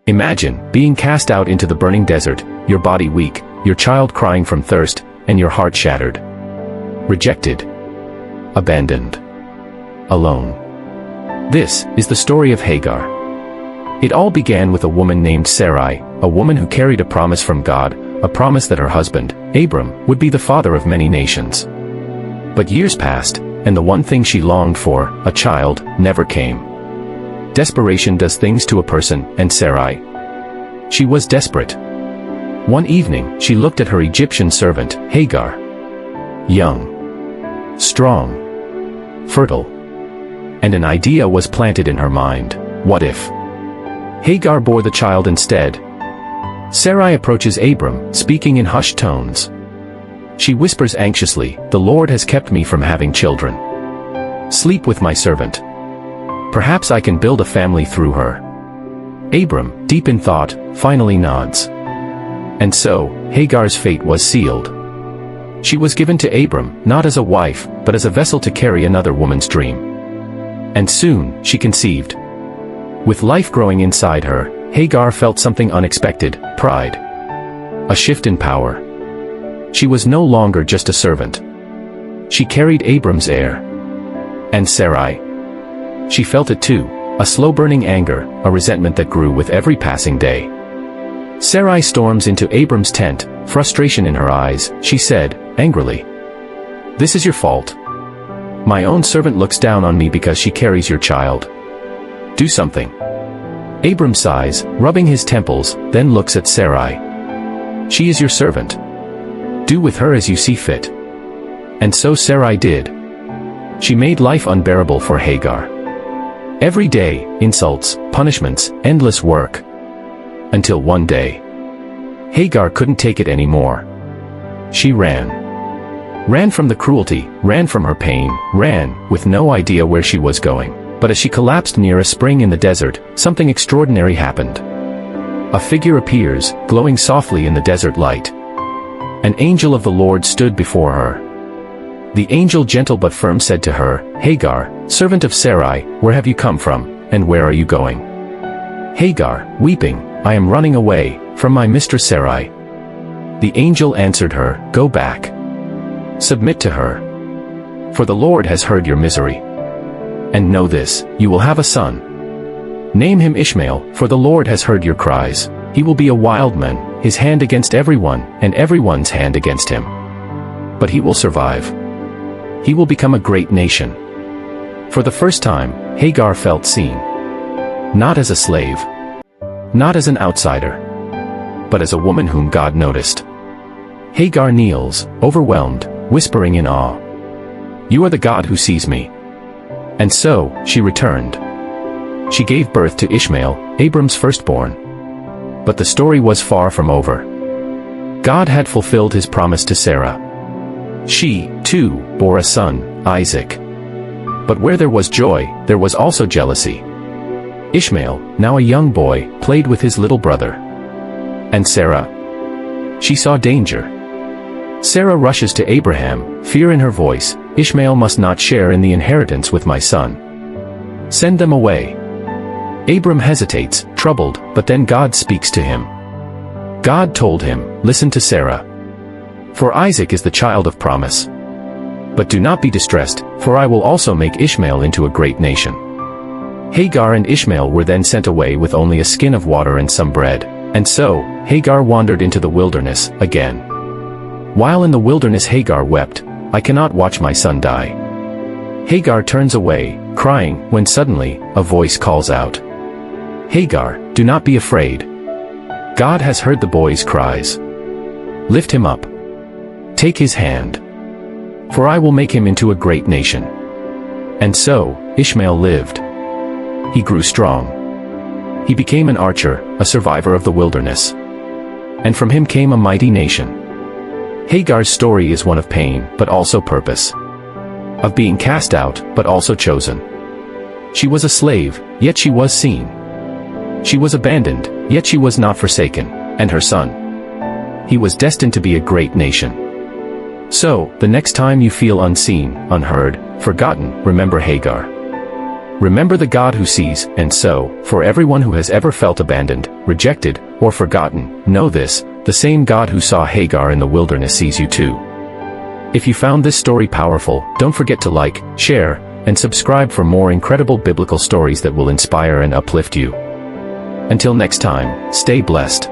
Imagine being cast out into the burning desert, your body weak, your child crying from thirst, and your heart shattered. Rejected. Abandoned. Alone. This is the story of Hagar. It all began with a woman named Sarai, a woman who carried a promise from God, a promise that her husband, Abram, would be the father of many nations. But years passed, and the one thing she longed for, a child, never came. Desperation does things to a person, and Sarai. She was desperate. One evening, she looked at her Egyptian servant, Hagar. Young. Strong. Fertile. And an idea was planted in her mind. What if Hagar bore the child instead? Sarai approaches Abram, speaking in hushed tones. She whispers anxiously, "The Lord has kept me from having children. Sleep with my servant. Perhaps I can build a family through her." Abram, deep in thought, finally nods. And so, Hagar's fate was sealed. She was given to Abram, not as a wife, but as a vessel to carry another woman's dream. And soon, she conceived. With life growing inside her, Hagar felt something unexpected: pride. A shift in power. She was no longer just a servant. She carried Abram's heir. And Sarai. She felt it too, a slow-burning anger, a resentment that grew with every passing day. Sarai storms into Abram's tent, frustration in her eyes. She said, angrily, "This is your fault. My own servant looks down on me because she carries your child. Do something." Abram sighs, rubbing his temples, then looks at Sarai. "She is your servant. Do with her as you see fit." And so Sarai did. She made life unbearable for Hagar. Every day, insults, punishments, endless work. Until one day, Hagar couldn't take it anymore. She ran. Ran from the cruelty, ran from her pain, ran, with no idea where she was going. But as she collapsed near a spring in the desert, something extraordinary happened. A figure appears, glowing softly in the desert light. An angel of the Lord stood before her. The angel, gentle but firm, said to her, "Hagar, servant of Sarai, where have you come from, and where are you going?" Hagar, weeping, "I am running away, from my mistress Sarai." The angel answered her, "Go back. Submit to her. For the Lord has heard your misery. And know this, you will have a son. Name him Ishmael, for the Lord has heard your cries. He will be a wild man, his hand against everyone, and everyone's hand against him. But he will survive. He will become a great nation." For the first time, Hagar felt seen. Not as a slave. Not as an outsider. But as a woman whom God noticed. Hagar kneels, overwhelmed, whispering in awe, "You are the God who sees me." And so, she returned. She gave birth to Ishmael, Abram's firstborn. But the story was far from over. God had fulfilled his promise to Sarah. She, too, bore a son, Isaac. But where there was joy, there was also jealousy. Ishmael, now a young boy, played with his little brother. And Sarah? She saw danger. Sarah rushes to Abraham, fear in her voice, "Ishmael must not share in the inheritance with my son. Send them away." Abram hesitates, troubled, but then God speaks to him. God told him, "Listen to Sarah. For Isaac is the child of promise. But do not be distressed, for I will also make Ishmael into a great nation." Hagar and Ishmael were then sent away with only a skin of water and some bread. And so, Hagar wandered into the wilderness, again. While in the wilderness Hagar wept, "I cannot watch my son die." Hagar turns away, crying, when suddenly, a voice calls out, "Hagar, do not be afraid. God has heard the boy's cries. Lift him up. Take his hand. For I will make him into a great nation." And so, Ishmael lived. He grew strong. He became an archer, a survivor of the wilderness. And from him came a mighty nation. Hagar's story is one of pain, but also purpose. Of being cast out, but also chosen. She was a slave, yet she was seen. She was abandoned, yet she was not forsaken. And her son, he was destined to be a great nation. So, the next time you feel unseen, unheard, forgotten, remember Hagar. Remember the God who sees, and so, for everyone who has ever felt abandoned, rejected, or forgotten, know this, the same God who saw Hagar in the wilderness sees you too. If you found this story powerful, don't forget to like, share, and subscribe for more incredible biblical stories that will inspire and uplift you. Until next time, stay blessed.